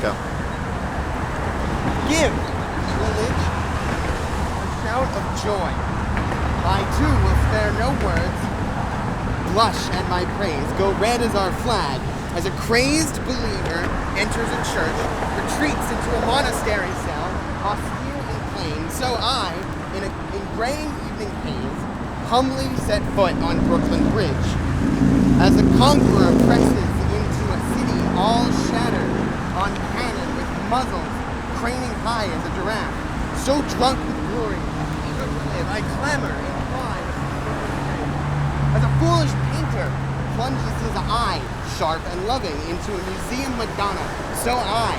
go. Give, village, a shout of joy. I too will spare no words. Blush at my praise, go red as our flag, as a crazed believer enters a church, retreats into a monastery cell, austere and plain, so I, in graying evening haze, humbly set foot on Brooklyn Bridge. As a conqueror presses into a city all shattered, on cannon with muzzles craning high as a giraffe, so drunk with glory, eager to live, I clamor in pride. As a foolish painter plunges his eye, sharp and loving, into a museum Madonna, so I,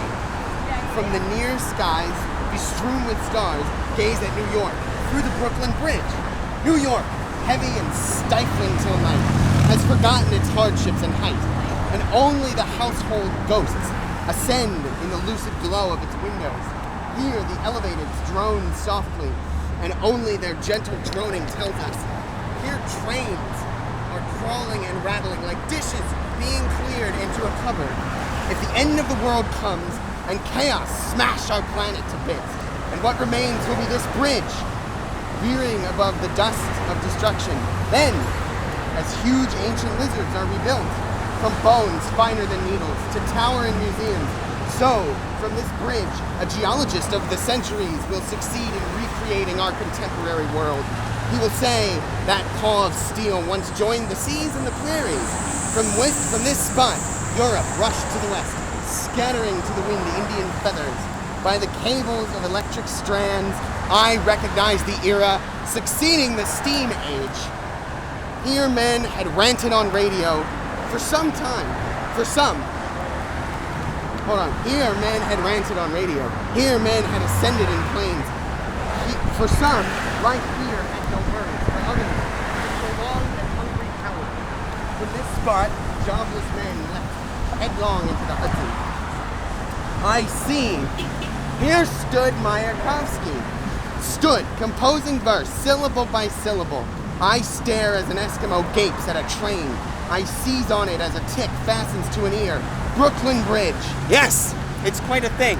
from the near skies, bestrewn with stars, gaze at New York, through the Brooklyn Bridge. New York, heavy and stifling till night, has forgotten its hardships and height, and only the household ghosts ascend in the lucid glow of its windows. Here the elevateds drone softly, and only their gentle droning tells us. Here trains are crawling and rattling like dishes being cleared into a cupboard. If the end of the world comes and chaos smash our planet to bits, and what remains will be this bridge, veering above the dust of destruction. Then, as huge ancient lizards are rebuilt, from bones finer than needles to towering museums, so, from this bridge, a geologist of the centuries will succeed in recreating our contemporary world. He will say that paw of steel once joined the seas and the prairies. From this spot, Europe rushed to the west, scattering to the wind Indian feathers. By the cables of electric strands, I recognize the era succeeding the steam age. Here men had ranted on radio for some time. Here men had ranted on radio. Here men had ascended in planes. For some, life here had no worries. For others, prolonged and hungry power. From this spot, jobless men leapt headlong into the Hudson. I see. Here stood Mayakovsky. Stood, composing verse, syllable by syllable. I stare as an Eskimo gapes at a train. I seize on it as a tick fastens to an ear. Brooklyn Bridge. Yes, it's quite a thing.